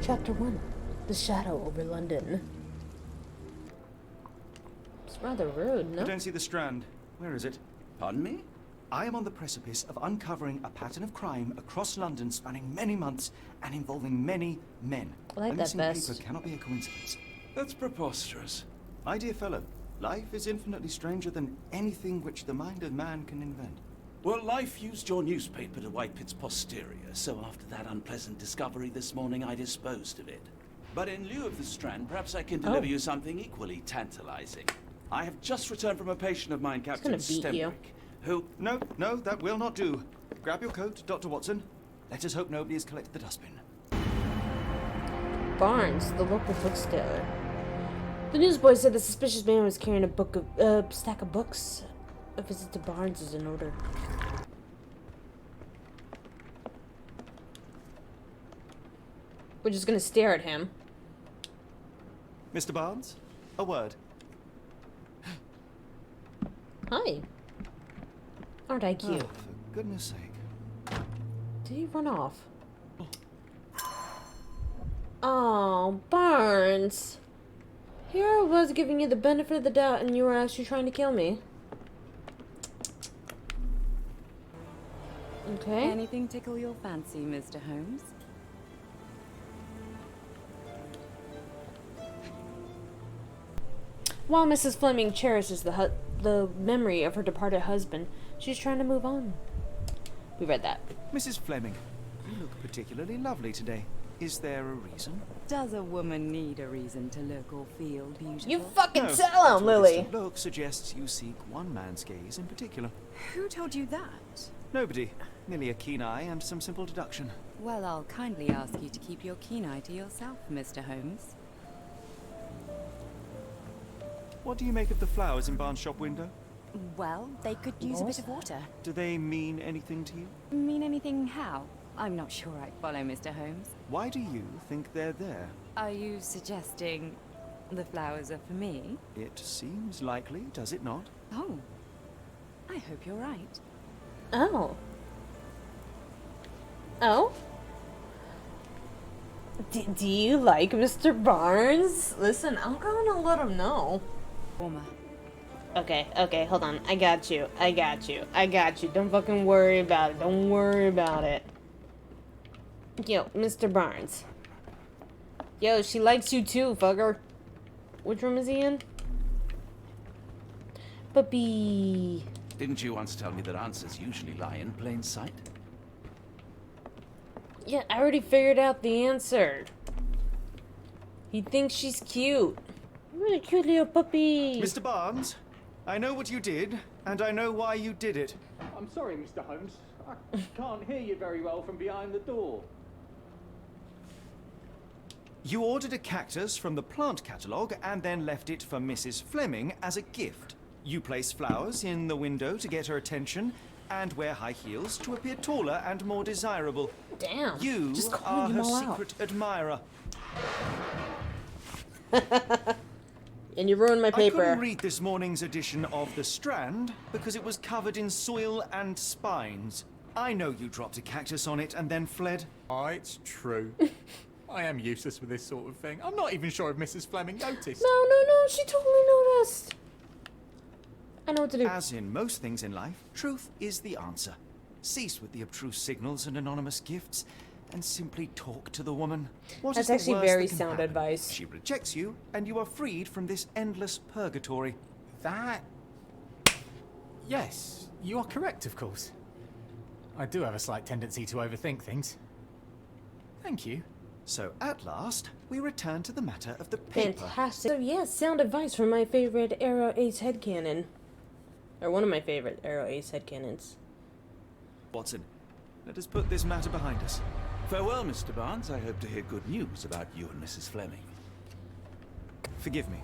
Chapter 1. The Shadow over London. It's rather rude, no? I don't see the Strand. Where is it? Pardon me? I am on the precipice of uncovering a pattern of crime across London spanning many months and involving many men. I like a that missing best. paper cannot be a coincidence. That's preposterous. My dear fellow, life is infinitely stranger than anything which the mind of man can invent. Well, life used your newspaper to wipe its posterior, so after that unpleasant discovery this morning, I disposed of it. But in lieu of the Strand, perhaps I can deliver you something equally tantalizing. I have just returned from a patient of mine, Captain Stemwick, who... No, that will not do. Grab your coat, Dr. Watson. Let us hope nobody has collected the dustbin. Barnes, the local bookseller. The newsboy said the suspicious man was carrying a stack of books. A visit to Barnes is in order. We're just gonna stare at him. Mr. Barnes, a word. Hi. Aren't I cute? Oh, for goodness sake. Did he run off? Oh, Barnes. Here I was giving you the benefit of the doubt and you were actually trying to kill me. Okay. Anything tickle your fancy, Mr. Holmes? While Mrs. Fleming cherishes the memory of her departed husband, she's trying to move on. We read that. Mrs. Fleming, you look particularly lovely today. Is there a reason? Does a woman need a reason to look or feel beautiful? You fucking No, tell him, your Lily! distant look suggests you seek one man's gaze in particular. Who told you that? Nobody. Merely a keen eye and some simple deduction. Well, I'll kindly ask you to keep your keen eye to yourself, Mr. Holmes. What do you make of the flowers in Barnes' shop window? Well, they could use a bit of water. Do they mean anything to you? Mean anything how? I'm not sure I follow, Mr. Holmes. Why do you think they're there? Are you suggesting the flowers are for me? It seems likely, does it not? Oh, I hope you're right. Oh. Oh? Do you like Mr. Barnes? Listen, I'm gonna let him know. Warmer. Okay, hold on. I got you. Don't fucking worry about it. Don't worry about it. Yo, Mr. Barnes. Yo, she likes you too, fucker. Which room is he in? Puppy. Didn't you once tell me that answers usually lie in plain sight? Yeah, I already figured out the answer. He thinks she's cute. What a cute little puppy. Mr. Barnes, I know what you did, and I know why you did it. I'm sorry, Mr. Holmes. I can't hear you very well from behind the door. You ordered a cactus from the plant catalogue and then left it for Mrs. Fleming as a gift. You place flowers in the window to get her attention and wear high heels to appear taller and more desirable. Damn. You just are calling her him all secret admirer. And you ruined my I paper. couldn't read this morning's edition of The Strand because it was covered in soil and spines. I know you dropped a cactus on it and then fled. Oh, it's true. I am useless with this sort of thing. I'm not even sure if Mrs. Fleming noticed. No, she totally noticed. I know what to do. As in most things in life, truth is the answer. Cease with the obtruse signals and anonymous gifts, and simply talk to the woman. What That's is the actually worst very that can sound happen? advice. She rejects you, and you are freed from this endless purgatory. That... Yes, you are correct, of course. I do have a slight tendency to overthink things. Thank you. So at last, we return to the matter of the paper. Fantastic. So yes, sound advice from my favorite Arrow Ace headcanon. Or one of my favorite Arrow Ace headcanons. Watson, let us put this matter behind us. Farewell, Mr. Barnes. I hope to hear good news about you and Mrs. Fleming. Forgive me.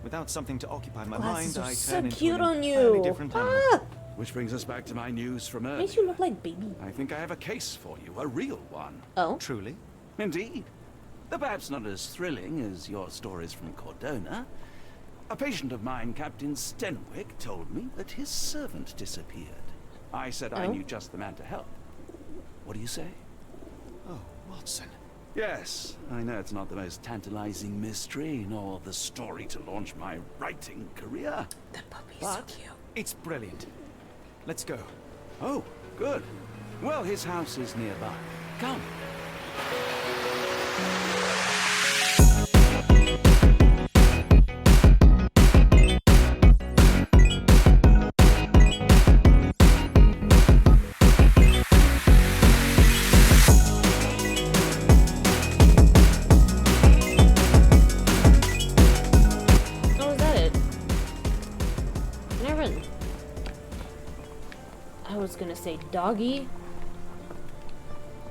Without something to occupy my Glasses mind, are I so turn into cute an on entirely you. different animal. Ah! Which brings us back to my news from earlier. Makes you look like baby. I think I have a case for you, a real one. Oh? Truly? Indeed. Though perhaps not as thrilling as your stories from Cordona. A patient of mine, Captain Stenwick, told me that his servant disappeared. I said I Oh? knew just the man to help. What do you say? Oh, Watson. Yes, I know it's not the most tantalizing mystery, nor the story to launch my writing career. The puppy's What? so cute. It's brilliant. Let's go. Oh, good. Well, his house is nearby. Come. Oh, is that it? Never. I was gonna say doggy.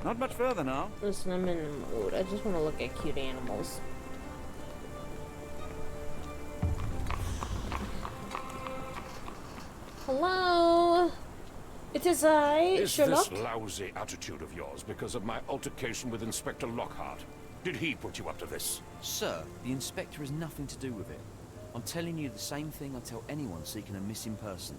Not much further now. Listen, I'm in the mood. I just want to look at cute animals. Hello? It is I, Is Sherlock. this lousy attitude of yours because of my altercation with Inspector Lockhart? Did he put you up to this? Sir, the inspector has nothing to do with it. I'm telling you the same thing I tell anyone seeking a missing person.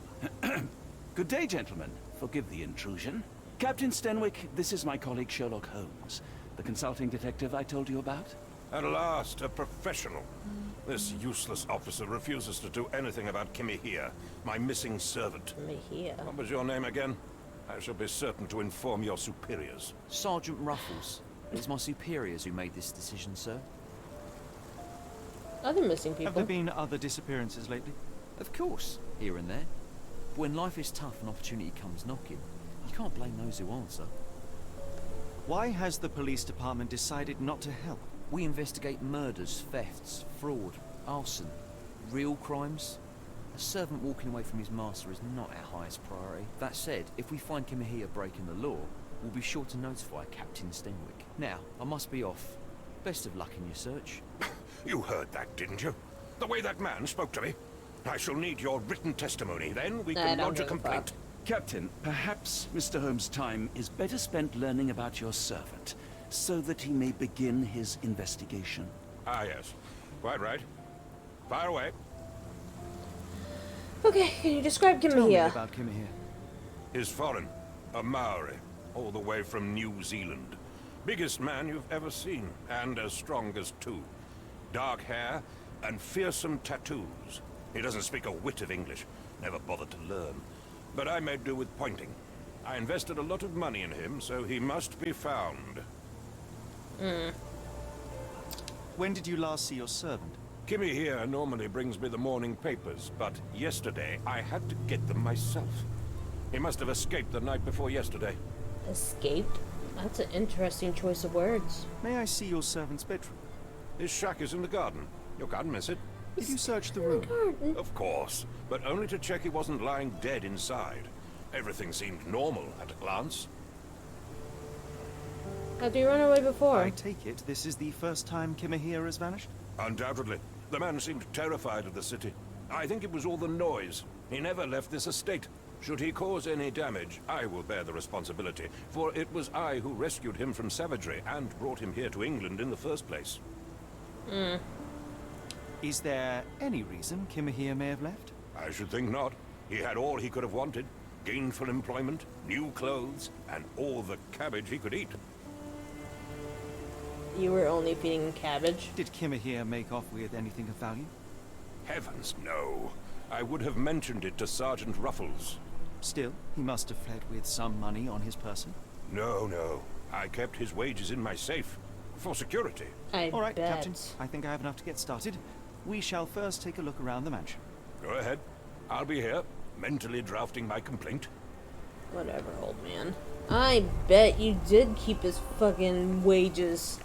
Good day, gentlemen. Forgive the intrusion. Captain Stenwick, this is my colleague Sherlock Holmes, the consulting detective I told you about. At last, a professional. This useless officer refuses to do anything about Kimihia, my missing servant. Kimihia. What was your name again? I shall be certain to inform your superiors. Sergeant Ruffles. It's my superiors who made this decision, sir. Other missing Have people. there been other disappearances lately? Of course, here and there. But when life is tough and opportunity comes knocking, you can't blame those who answer. Why has the police department decided not to help? We investigate murders, thefts, fraud, arson, real crimes. A servant walking away from his master is not our highest priority. That said, if we find Kimihia breaking the law, we'll be sure to notify Captain Stenwick. Now, I must be off. Best of luck in your search. You heard that, didn't you? The way that man spoke to me. I shall need your written testimony, then we I can don't lodge a give a fuck. complaint. Captain, perhaps Mr. Holmes' time is better spent learning about your servant, so that he may begin his investigation. Ah, yes. Quite right. Fire away. Okay, can you describe Tell me Kimihia? about Kimihia. He's foreign. A Maori. All the way from New Zealand. Biggest man you've ever seen, and as strong as two. Dark hair and fearsome tattoos. He doesn't speak a whit of English. Never bothered to learn. But I made do with pointing. I invested a lot of money in him, so he must be found. When did you last see your servant? Kimmy here normally brings me the morning papers, but yesterday I had to get them myself. He must have escaped the night before yesterday. Escaped? That's an interesting choice of words. May I see your servant's bedroom? His shack is in the garden. You can't miss it. Did you search the room? Of course, but only to check he wasn't lying dead inside. Everything seemed normal at a glance. How do you run away before? I take it this is the first time Kimihia has vanished? Undoubtedly. The man seemed terrified of the city. I think it was all the noise. He never left this estate. Should he cause any damage, I will bear the responsibility, for it was I who rescued him from savagery and brought him here to England in the first place. Is there any reason Kimihia may have left? I should think not. He had all he could have wanted. Gainful employment, new clothes, and all the cabbage he could eat. You were only feeding him cabbage. Did Kimihia make off with anything of value? Heavens, no. I would have mentioned it to Sergeant Ruffles. Still, he must have fled with some money on his person. No. I kept his wages in my safe. For security. I All right, bet. Captain. I think I have enough to get started. We shall first take a look around the mansion. Go ahead. I'll be here, mentally drafting my complaint. Whatever, old man. I bet you did keep his fucking wages.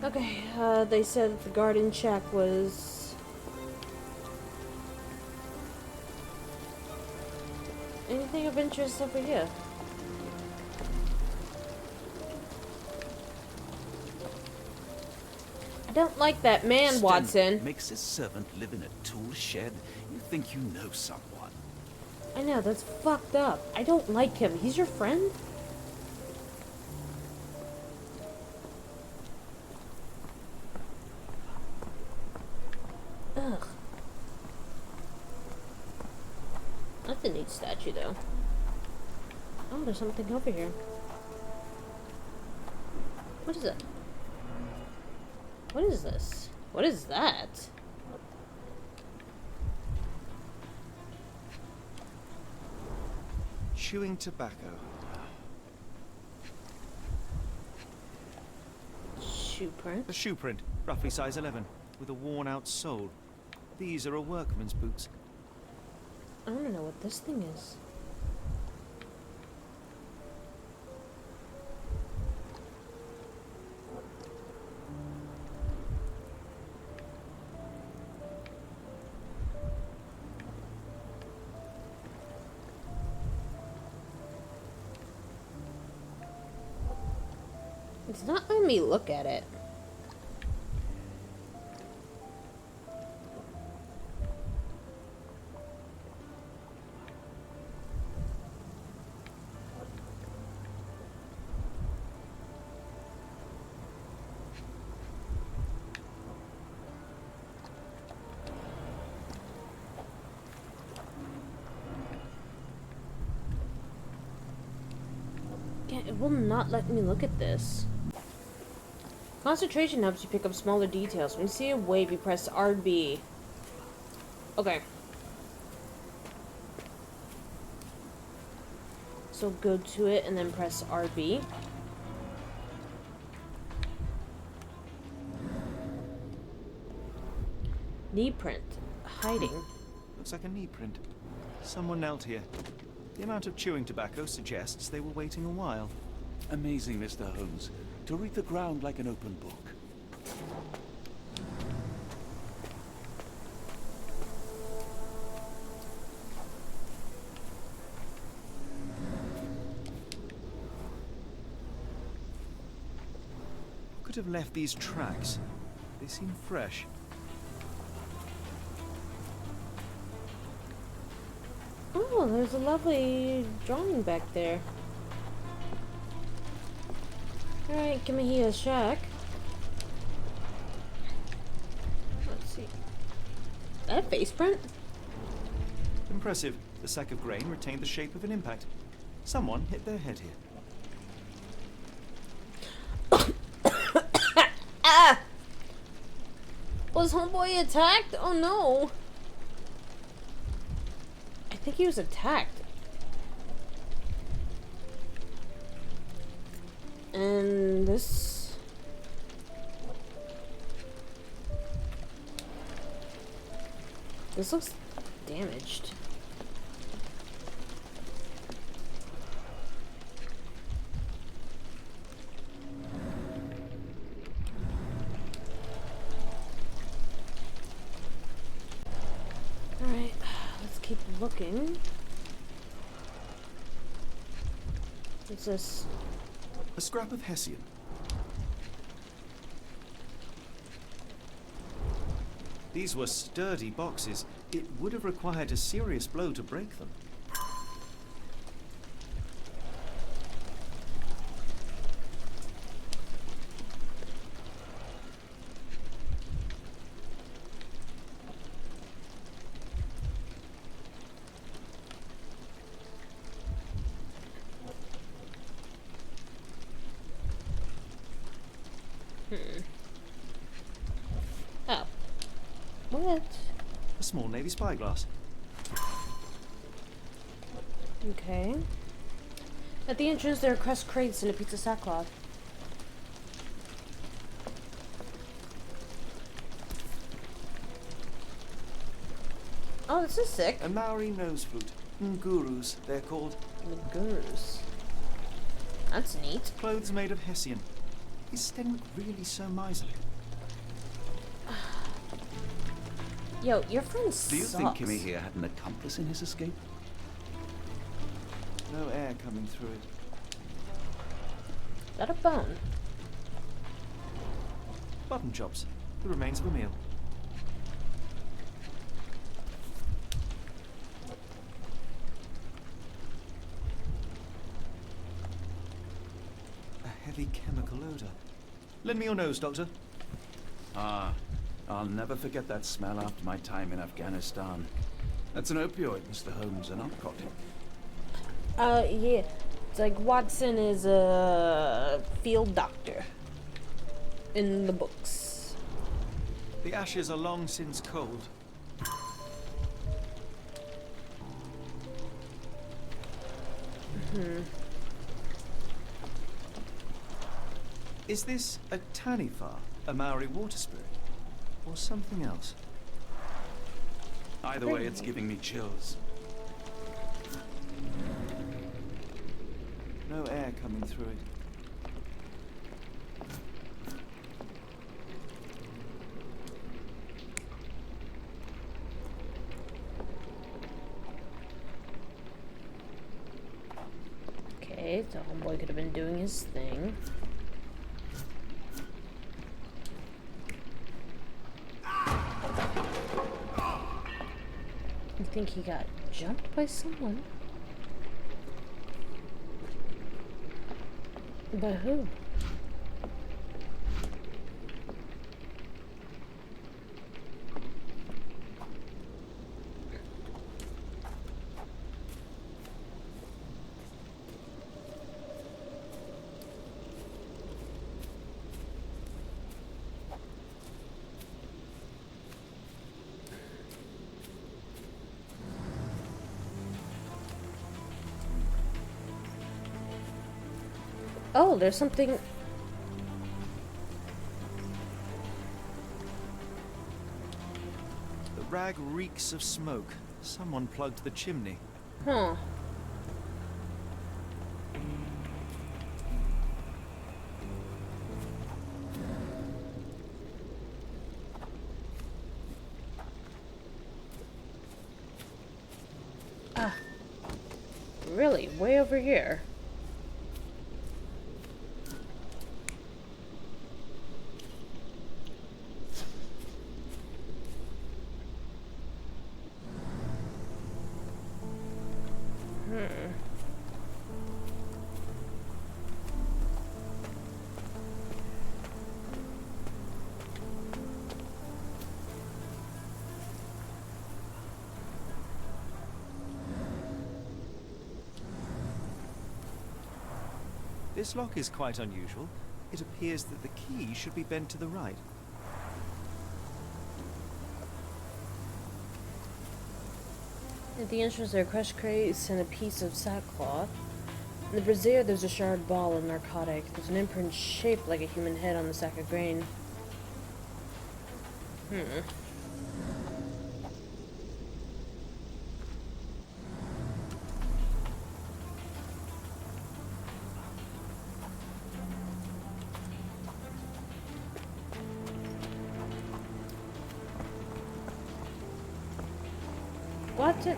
Okay, they said that the garden check was... Anything of interest over here? I don't like that man, Stenwick Watson. makes his servant live in a tool shed. You think you know someone. I know, that's fucked up. I don't like him. He's your friend? Ugh. a neat statue, though. Oh, there's something over here. What is it? What is this? What is that? Chewing tobacco. Shoe print. A shoe print, roughly size 11, with a worn-out sole. These are a workman's boots. I don't know what this thing is. It's not letting me look at it. Yeah, it will not let me look at this. Concentration helps you pick up smaller details. When you see a wave, you press RB. Okay. So go to it and then press RB. Knee print. Hiding. Looks like a knee print. Someone knelt here. The amount of chewing tobacco suggests they were waiting a while. Amazing, Mr. Holmes. To read the ground like an open book. Who could have left these tracks? They seem fresh. Oh, there's a lovely drawing back there. Alright, Kimihia's shack. Let's see. Is that a face print? Impressive. The sack of grain retained the shape of an impact. Someone hit their head here. Ah! Was homeboy attacked? Oh no! I think he was attacked. And this... This looks damaged. Alright, let's keep looking. What's this? A scrap of Hessian. These were sturdy boxes. It would have required a serious blow to break them. Oh. What? A small navy spyglass. Okay. At the entrance, there are crushed crates and a piece of sackcloth. Oh, this is sick. A Maori nose flute. Ngurus, they're called. Gurus. That's neat. Clothes made of Hessian. Is Stenwick really so miserly? Yo, your friend sucks. Do you think Kimihia had an accomplice in his escape? No air coming through it. Is that a bone? Button chops. The remains of a meal. A heavy chemical odor. Lend me your nose, Doctor. Ah, I'll never forget that smell after my time in Afghanistan. That's an opioid, Mr. Holmes, a narcotic. Yeah. It's like Watson is a field doctor in the books. The ashes are long since cold. Is this a Tanifar, a Maori water spirit, or something else? Either way, it's giving me chills. No air coming through it. Okay, so homeboy could have been doing his thing. You think he got jumped by someone? By who? Oh, there's something. The rag reeks of smoke. Someone plugged the chimney. Huh. Ah. Really? Way over here? This lock is quite unusual. It appears that the key should be bent to the right. At the entrance there are crushed crates and a piece of sackcloth. In the brazier there's a shard ball of narcotic. There's an imprint shaped like a human head on the sack of grain.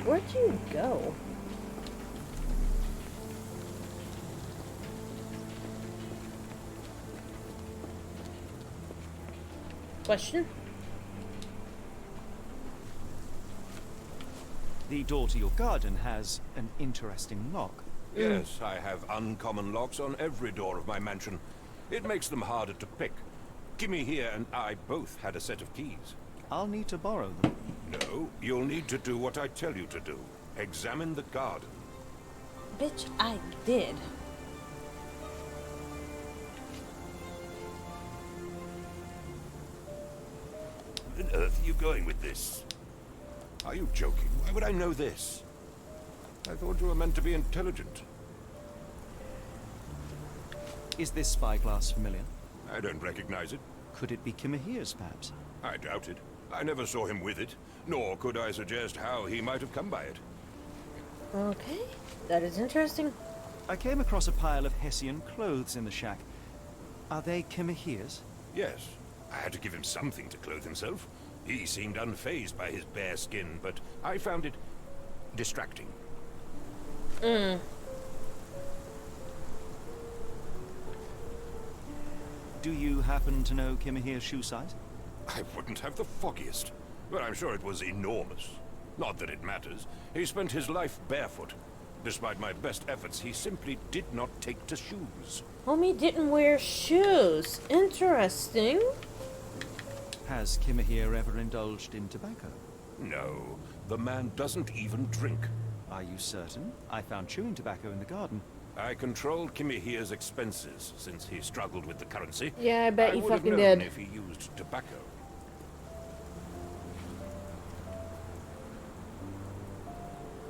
Where'd you go? Question? The door to your garden has an interesting lock. Yes, I have uncommon locks on every door of my mansion. It makes them harder to pick. Kimihia and I both had a set of keys. I'll need to borrow them. No, you'll need to do what I tell you to do. Examine the garden. Bitch, I did. Where on earth are you going with this? Are you joking? Why would I know this? I thought you were meant to be intelligent. Is this spyglass familiar? I don't recognize it. Could it be Kimihia's, perhaps? I doubt it. I never saw him with it, nor could I suggest how he might have come by it. Okay, that is interesting. I came across a pile of Hessian clothes in the shack. Are they Kimihia's? Yes, I had to give him something to clothe himself. He seemed unfazed by his bare skin, but I found it distracting. Do you happen to know Kimihia's shoe size? I wouldn't have the foggiest, but I'm sure it was enormous. Not that it matters. He spent his life barefoot. Despite my best efforts, he simply did not take to shoes. Homie didn't wear shoes. Interesting. Has Kimihia ever indulged in tobacco? No, The man doesn't even drink. Are you certain? I found chewing tobacco in the garden. I controlled Kimihia's expenses since he struggled with the currency. Yeah, I bet you would have fucking known did. if he used tobacco.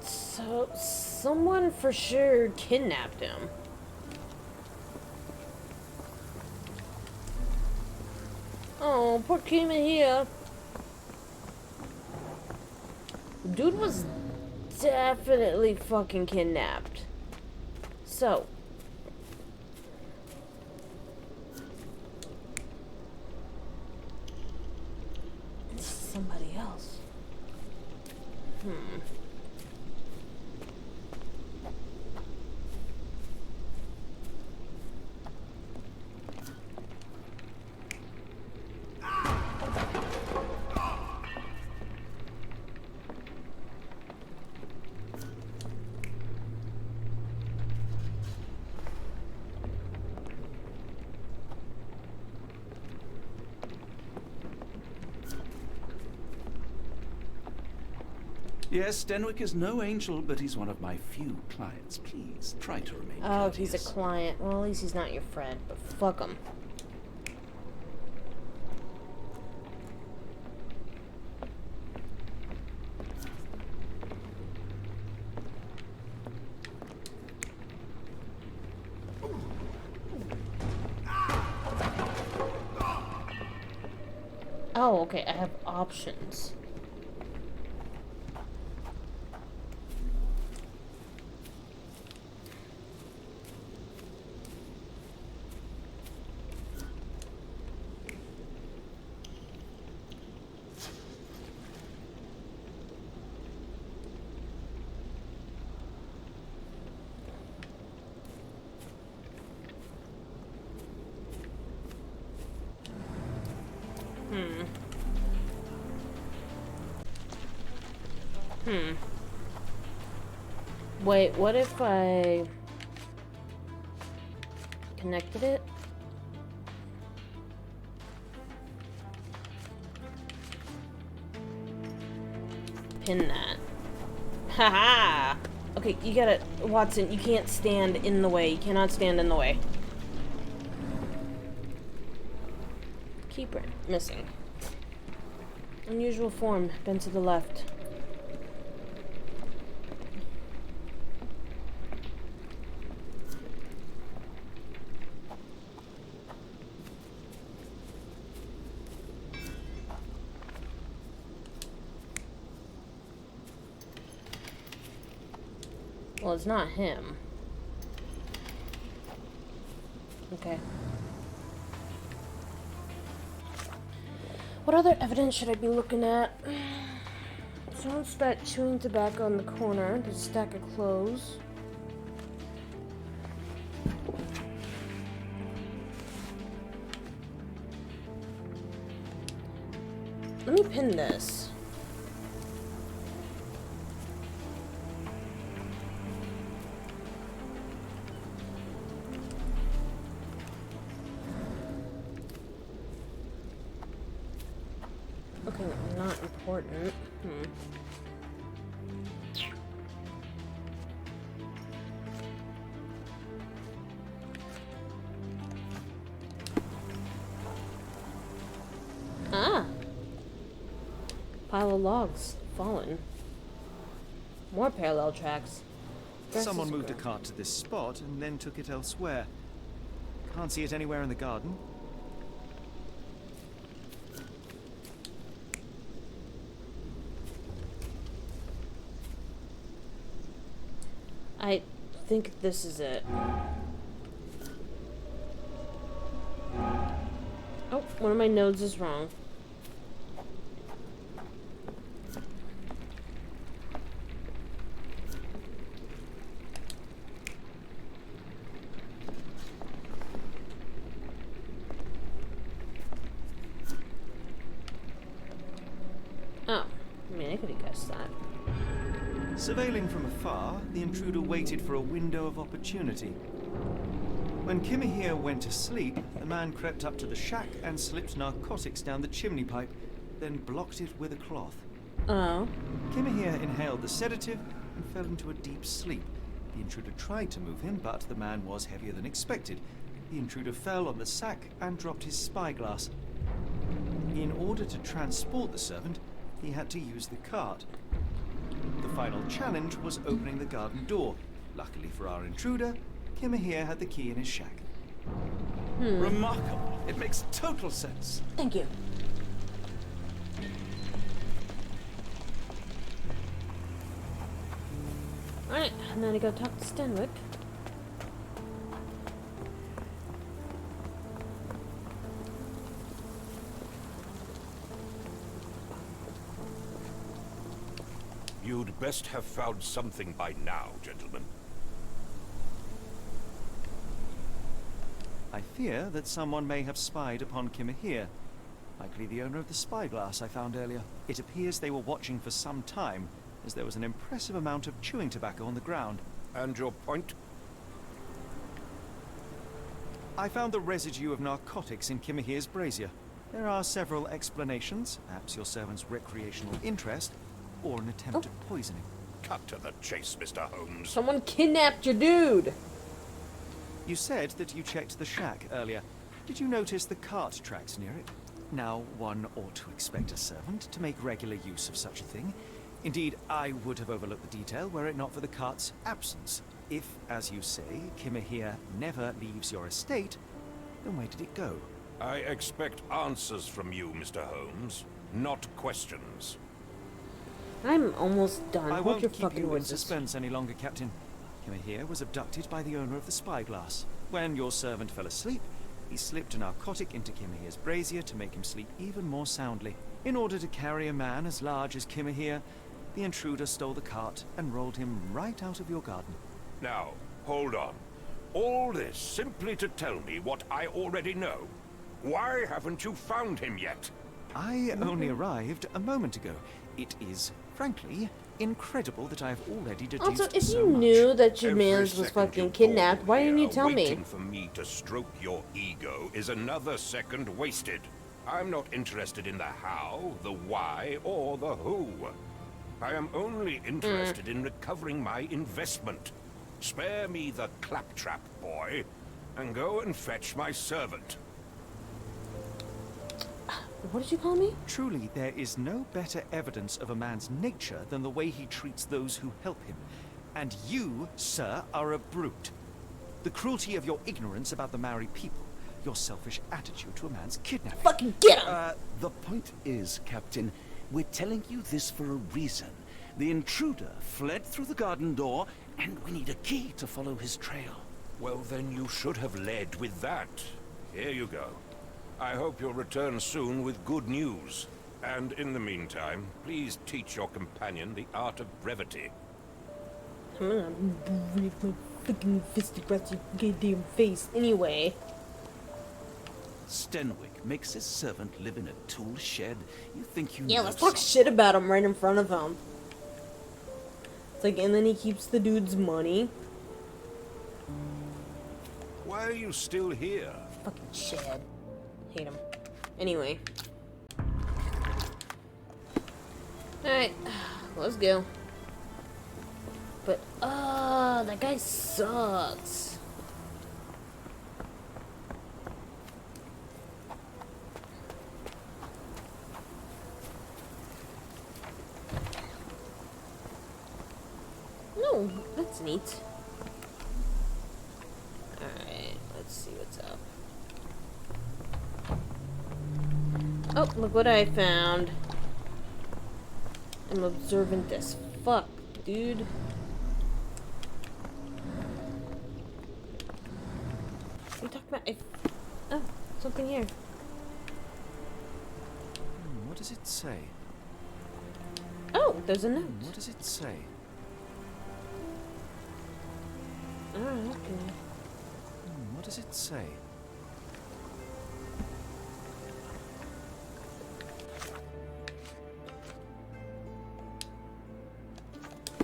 So, someone for sure kidnapped him. Oh, poor Kimihia. Dude was definitely fucking kidnapped. So. It's somebody else. Yes, Denwick is no angel, but he's one of my few clients. Please, try to remain Oh, he's a courteous. client. Well, at least he's not your friend, but fuck him. Oh, okay, I have options. Wait, what if I connected it? Pin that. Haha! Okay, you gotta, Watson, you can't stand in the way. You cannot stand in the way. Keeper, missing. Unusual form, bent to the left. Well, it's not him. Okay. What other evidence should I be looking at? Someone's that chewing tobacco in the corner. There's a stack of clothes. Let me pin this. Okay, not important. Ah! Pile of logs. Fallen. More parallel tracks. Someone moved a cart to this spot and then took it elsewhere. Can't see it anywhere in the garden. I think this is it. Oh, one of my nodes is wrong. Oh, I mean, I could have guessed that. Surveilling from afar, the intruder waited for a window of opportunity. When Kimihia went to sleep, the man crept up to the shack and slipped narcotics down the chimney pipe, then blocked it with a cloth. Oh. Kimihia inhaled the sedative and fell into a deep sleep. The intruder tried to move him, but the man was heavier than expected. The intruder fell on the sack and dropped his spyglass. In order to transport the servant, he had to use the cart. The final challenge was opening the garden door. Luckily for our intruder, Kimihia had the key in his shack. Remarkable. It makes total sense. Thank you. Alright, now to go talk to Stenwick. You'd best have found something by now, gentlemen. I fear that someone may have spied upon Kimihia. Likely the owner of the spyglass I found earlier. It appears they were watching for some time, as there was an impressive amount of chewing tobacco on the ground. And your point? I found the residue of narcotics in Kimihia's brazier. There are several explanations, perhaps your servant's recreational interest, or an attempt at poisoning. Cut to the chase, Mr. Holmes. Someone kidnapped your dude! You said that you checked the shack earlier. Did you notice the cart tracks near it? Now, one ought to expect a servant to make regular use of such a thing. Indeed, I would have overlooked the detail were it not for the cart's absence. If, as you say, Kimihia never leaves your estate, then where did it go? I expect answers from you, Mr. Holmes, not questions. I'm almost done. I Hold won't your keep fucking you in horses. suspense any longer, Captain. Kimihia was abducted by the owner of the spyglass. When your servant fell asleep, he slipped a narcotic into Kimihia's brazier to make him sleep even more soundly. In order to carry a man as large as Kimihia, the intruder stole the cart and rolled him right out of your garden. Now, hold on. All this simply to tell me what I already know. Why haven't you found him yet? I only arrived a moment ago. It is, frankly, incredible that I have already deduced Also, if so you much. knew that your Every man was second fucking you kidnapped, dawdle why didn't you here tell me? waiting for me to stroke your ego is another second wasted. I'm not interested in the how, the why, or the who. I am only interested in recovering my investment. Spare me the claptrap, boy, and go and fetch my servant. What did you call me? Truly, there is no better evidence of a man's nature than the way he treats those who help him. And you, sir, are a brute. The cruelty of your ignorance about the Maori people, your selfish attitude to a man's kidnapping. Fucking get him! The point is, Captain, we're telling you this for a reason. The intruder fled through the garden door, and we need a key to follow his trail. Well, then you should have led with that. Here you go. I hope you'll return soon with good news. And in the meantime, please teach your companion the art of brevity. I'm gonna break my fucking fist across your goddamn face anyway. Stenwick makes his servant live in a tool shed. You think you Yeah, know let's talk something. shit about him right in front of him. It's like, and then he keeps the dude's money. Why are you still here? Fucking Chad. Hate him. Anyway. Alright, let's go. But, that guy sucks. No, that's neat. Alright, let's see what's up. Oh, look what I found. I'm observant as fuck, dude. What are you talking about? Oh, something here. What does it say? Oh, there's a note. What does it say? Oh, okay. What does it say?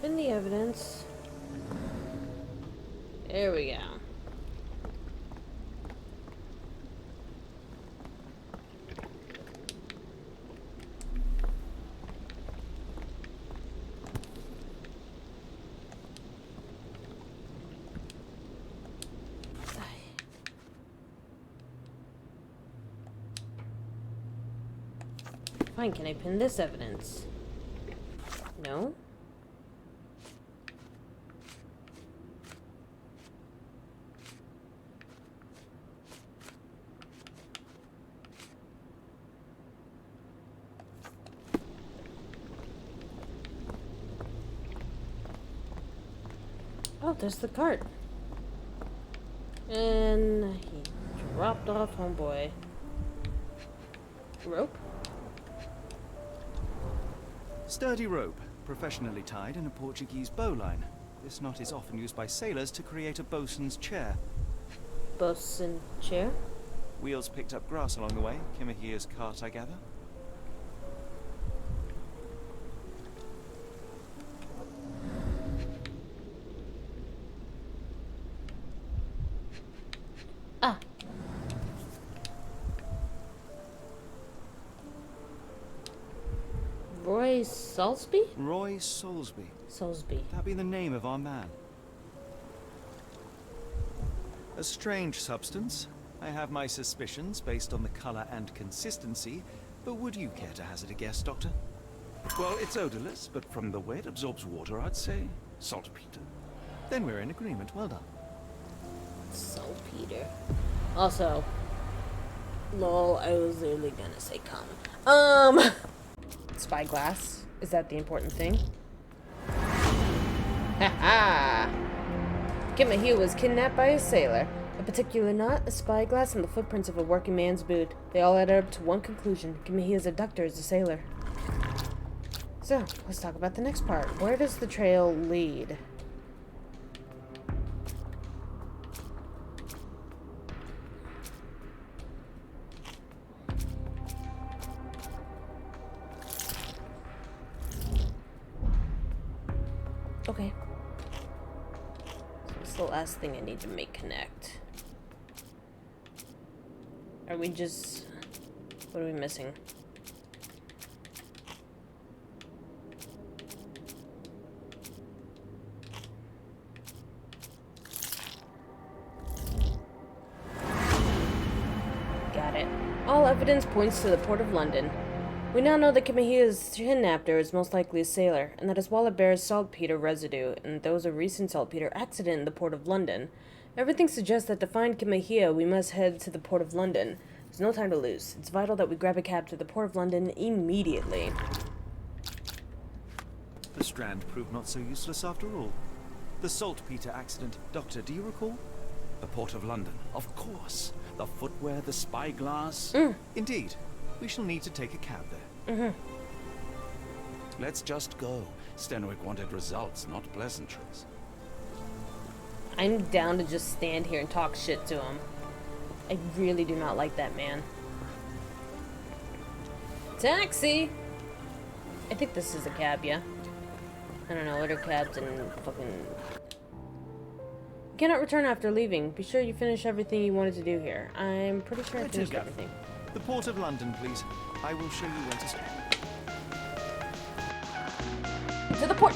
In the evidence. There we go. Fine, can I pin this evidence? No? Oh, there's the cart. And he dropped off homeboy. Rope? Sturdy rope, professionally tied in a Portuguese bowline. This knot is often used by sailors to create a bosun's chair. Bosun chair? Wheels picked up grass along the way. Kimihia's cart, I gather. Ah. Roy Salisbury? Roy Salisbury. Salisbury. That be the name of our man. A strange substance. I have my suspicions based on the color and consistency, but would you care to hazard a guess, Doctor? Well, it's odorless, but from the way it absorbs water, I'd say saltpeter. Then we're in agreement. Well done. Saltpeter. Also, lol, I was literally gonna say cum. Spyglass. Is that the important thing? Haha! Kimihia was kidnapped by a sailor. A particular knot, a spyglass, and the footprints of a working man's boot. They all added up to one conclusion. Kimihia's abductor is a sailor. So, let's talk about the next part. Where does the trail lead? Okay. So what's the last thing I need to make connect? Are we just... What are we missing? Got it. All evidence points to the Port of London. We now know that Kimihia's kidnapper is most likely a sailor, and that his wallet bears saltpeter residue, and there was a recent saltpeter accident in the Port of London. Everything suggests that to find Kimihia, we must head to the Port of London. There's no time to lose. It's vital that we grab a cab to the Port of London immediately. The Strand proved not so useless after all. The saltpeter accident. Doctor, do you recall? The Port of London, of course. The footwear, the spyglass. Indeed. We shall need to take a cab there. Let's just go. Stenwick wanted results, not pleasantries. I'm down to just stand here and talk shit to him. I really do not like that man. Taxi! I think this is a cab, yeah? I don't know, what are cabs and fucking... You cannot return after leaving. Be sure you finish everything you wanted to do here. I'm pretty sure I finished everything. The Port of London, please. I will show you where to stop. To the port!